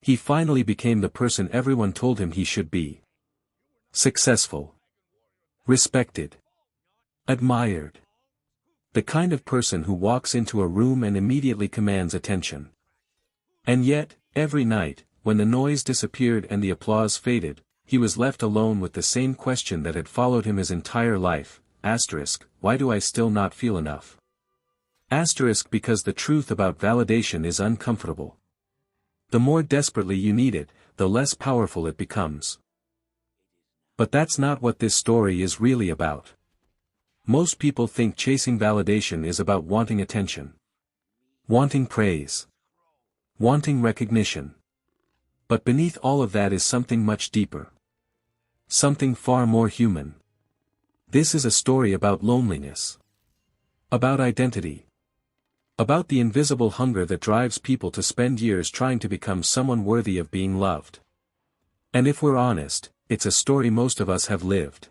He finally became the person everyone told him he should be. Successful. Respected. Admired. The kind of person who walks into a room and immediately commands attention. And yet, every night, when the noise disappeared and the applause faded, he was left alone with the same question that had followed him his entire life, why do I still not feel enough? Because the truth about validation is uncomfortable. The more desperately you need it, the less powerful it becomes. But that's not what this story is really about. Most people think chasing validation is about wanting attention. Wanting praise. Wanting recognition. But beneath all of that is something much deeper. Something far more human. This is a story about loneliness. About identity. About the invisible hunger that drives people to spend years trying to become someone worthy of being loved. And if we're honest, it's a story most of us have lived.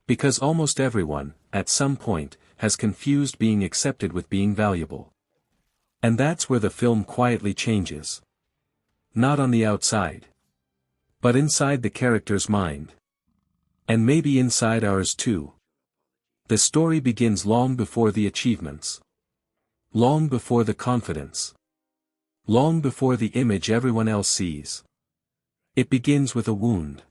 Because almost everyone, at some point, has confused being accepted with being valuable. And that's where the film quietly changes. Not on the outside. But inside the character's mind. And maybe inside ours too. The story begins long before the achievements. Long before the confidence. Long before the image everyone else sees. It begins with a wound.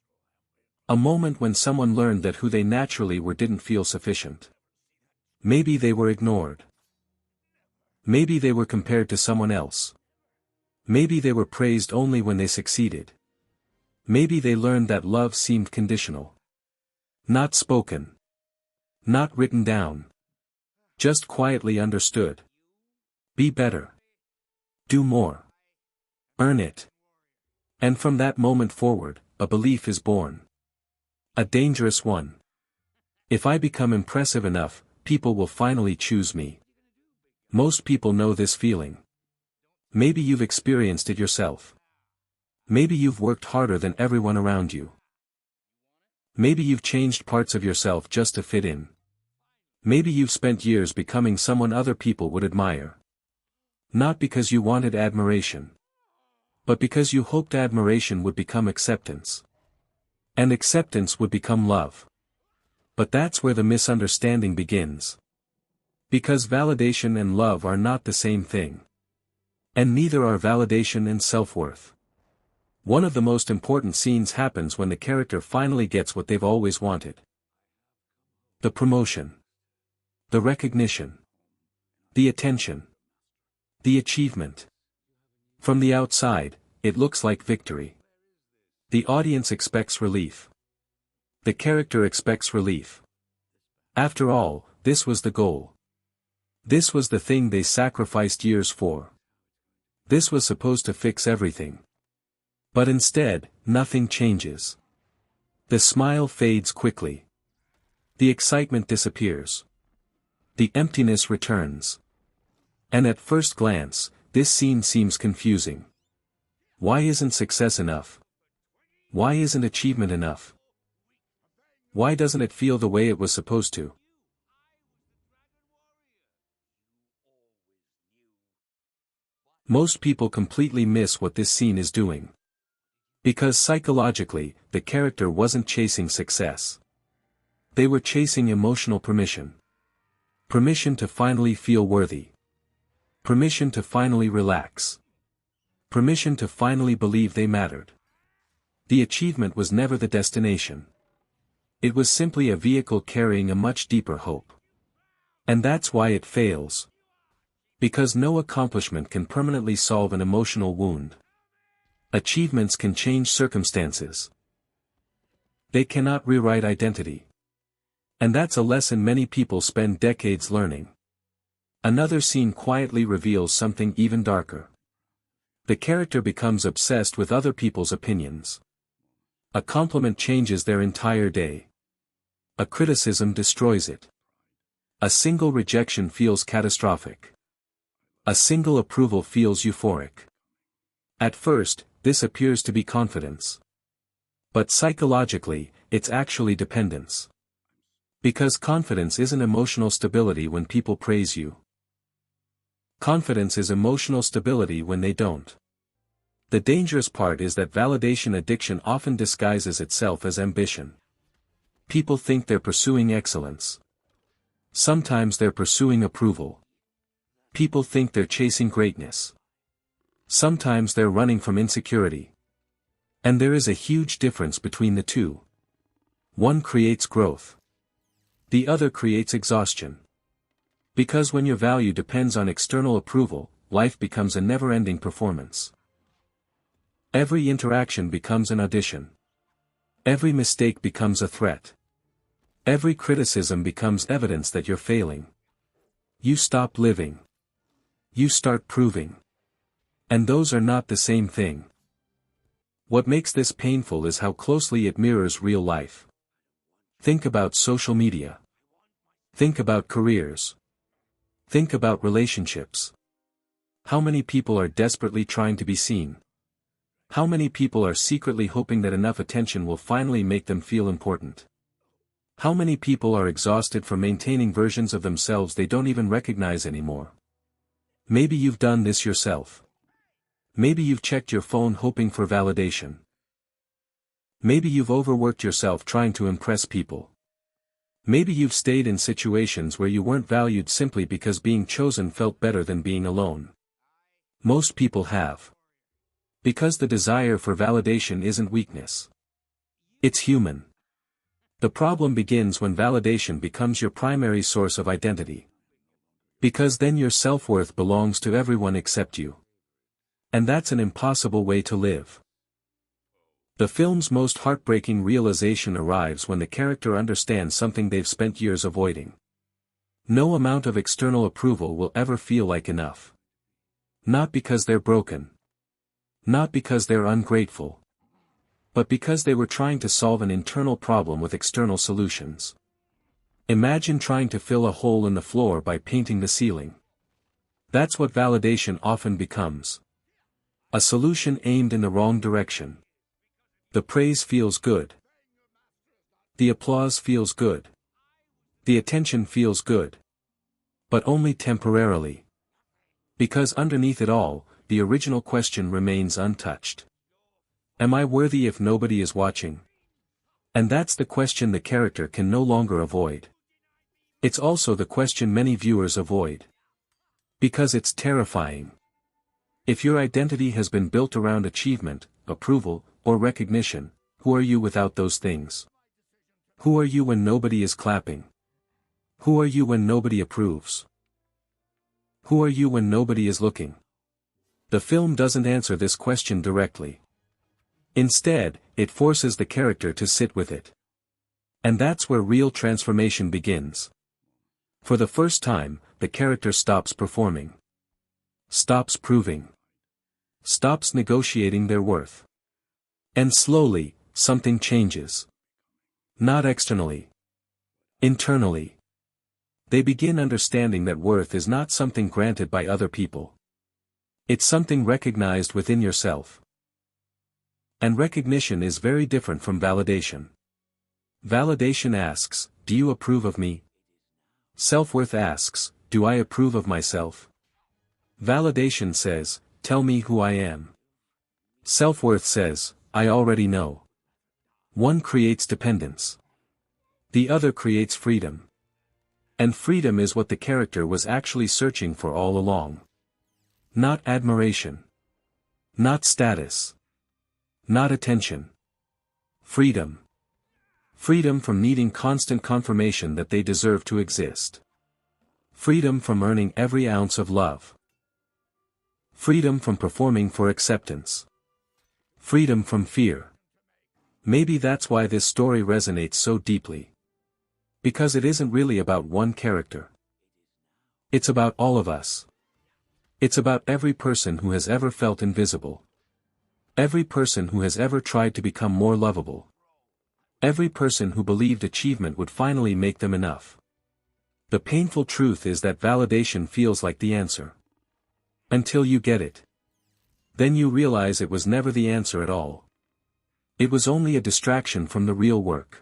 A moment when someone learned that who they naturally were didn't feel sufficient. Maybe they were ignored. Maybe they were compared to someone else. Maybe they were praised only when they succeeded. Maybe they learned that love seemed conditional. Not spoken. Not written down. Just quietly understood. Be better. Do more. Earn it. And from that moment forward, a belief is born. A dangerous one. If I become impressive enough, people will finally choose me. Most people know this feeling. Maybe you've experienced it yourself. Maybe you've worked harder than everyone around you. Maybe you've changed parts of yourself just to fit in. Maybe you've spent years becoming someone other people would admire. Not because you wanted admiration. But because you hoped admiration would become acceptance. And acceptance would become love. But that's where the misunderstanding begins. Because validation and love are not the same thing. And neither are validation and self-worth. One of the most important scenes happens when the character finally gets what they've always wanted. The promotion. The recognition. The attention. The achievement. From the outside, it looks like victory. The audience expects relief. The character expects relief. After all, this was the goal. This was the thing they sacrificed years for. This was supposed to fix everything. But instead, nothing changes. The smile fades quickly. The excitement disappears. The emptiness returns. And at first glance, this scene seems confusing. Why isn't success enough? Why isn't achievement enough? Why doesn't it feel the way it was supposed to? Most people completely miss what this scene is doing. Because psychologically, the character wasn't chasing success. They were chasing emotional permission. Permission to finally feel worthy. Permission to finally relax. Permission to finally believe they mattered. The achievement was never the destination. It was simply a vehicle carrying a much deeper hope. And that's why it fails. Because no accomplishment can permanently solve an emotional wound. Achievements can change circumstances. They cannot rewrite identity. And that's a lesson many people spend decades learning. Another scene quietly reveals something even darker. The character becomes obsessed with other people's opinions. A compliment changes their entire day. A criticism destroys it. A single rejection feels catastrophic. A single approval feels euphoric. At first, this appears to be confidence. But psychologically, it's actually dependence. Because confidence isn't emotional stability when people praise you. Confidence is emotional stability when they don't. The dangerous part is that validation addiction often disguises itself as ambition. People think they're pursuing excellence. Sometimes they're pursuing approval. People think they're chasing greatness. Sometimes they're running from insecurity. And there is a huge difference between the two. One creates growth. The other creates exhaustion. Because when your value depends on external approval, life becomes a never-ending performance. Every interaction becomes an audition. Every mistake becomes a threat. Every criticism becomes evidence that you're failing. You stop living. You start proving. And those are not the same thing. What makes this painful is how closely it mirrors real life. Think about social media. Think about careers. Think about relationships. How many people are desperately trying to be seen? How many people are secretly hoping that enough attention will finally make them feel important? How many people are exhausted from maintaining versions of themselves they don't even recognize anymore? Maybe you've done this yourself. Maybe you've checked your phone hoping for validation. Maybe you've overworked yourself trying to impress people. Maybe you've stayed in situations where you weren't valued simply because being chosen felt better than being alone. Most people have. Because the desire for validation isn't weakness. It's human. The problem begins when validation becomes your primary source of identity. Because then your self-worth belongs to everyone except you. And that's an impossible way to live. The film's most heartbreaking realization arrives when the character understands something they've spent years avoiding. No amount of external approval will ever feel like enough. Not because they're broken. Not because they're ungrateful. But because they were trying to solve an internal problem with external solutions. Imagine trying to fill a hole in the floor by painting the ceiling. That's what validation often becomes. A solution aimed in the wrong direction. The praise feels good. The applause feels good. The attention feels good. But only temporarily. Because underneath it all, the original question remains untouched. Am I worthy if nobody is watching? And that's the question the character can no longer avoid. It's also the question many viewers avoid. Because it's terrifying. If your identity has been built around achievement, approval, or recognition, who are you without those things? Who are you when nobody is clapping? Who are you when nobody approves? Who are you when nobody is looking? The film doesn't answer this question directly. Instead, it forces the character to sit with it. And that's where real transformation begins. For the first time, the character stops performing. Stops proving. Stops negotiating their worth. And slowly, something changes. Not externally. Internally. They begin understanding that worth is not something granted by other people. It's something recognized within yourself. And recognition is very different from validation. Validation asks, do you approve of me? Self-worth asks, do I approve of myself? Validation says, tell me who I am. Self-worth says, I already know. One creates dependence. The other creates freedom. And freedom is what the character was actually searching for all along. Not admiration. Not status. Not attention. Freedom. Freedom from needing constant confirmation that they deserve to exist. Freedom from earning every ounce of love. Freedom from performing for acceptance. Freedom from fear. Maybe that's why this story resonates so deeply. Because it isn't really about one character. It's about all of us. It's about every person who has ever felt invisible. Every person who has ever tried to become more lovable. Every person who believed achievement would finally make them enough. The painful truth is that validation feels like the answer. Until you get it. Then you realize it was never the answer at all. It was only a distraction from the real work.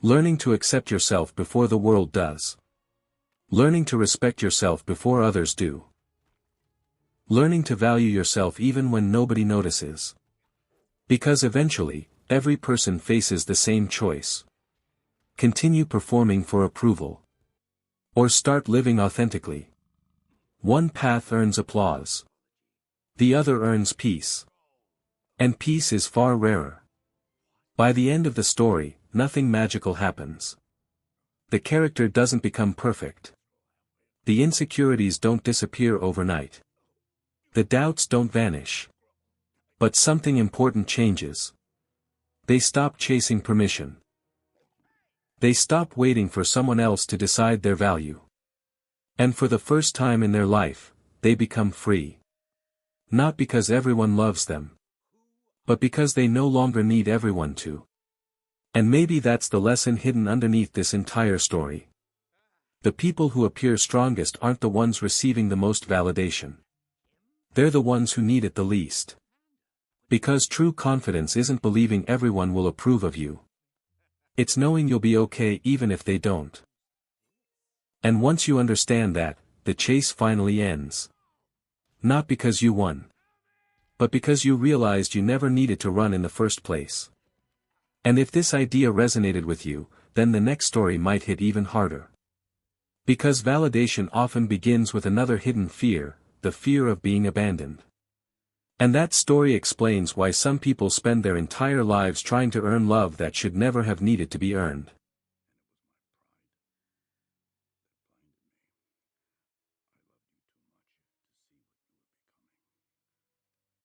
Learning to accept yourself before the world does. Learning to respect yourself before others do. Learning to value yourself even when nobody notices. Because eventually, every person faces the same choice. Continue performing for approval. Or start living authentically. One path earns applause. The other earns peace. And peace is far rarer. By the end of the story, nothing magical happens. The character doesn't become perfect. The insecurities don't disappear overnight. The doubts don't vanish. But something important changes. They stop chasing permission. They stop waiting for someone else to decide their value. And for the first time in their life, they become free. Not because everyone loves them. But because they no longer need everyone to. And maybe that's the lesson hidden underneath this entire story. The people who appear strongest aren't the ones receiving the most validation. They're the ones who need it the least. Because true confidence isn't believing everyone will approve of you. It's knowing you'll be okay even if they don't. And once you understand that, the chase finally ends. Not because you won. But because you realized you never needed to run in the first place. And if this idea resonated with you, then the next story might hit even harder. Because validation often begins with another hidden fear, the fear of being abandoned. And that story explains why some people spend their entire lives trying to earn love that should never have needed to be earned.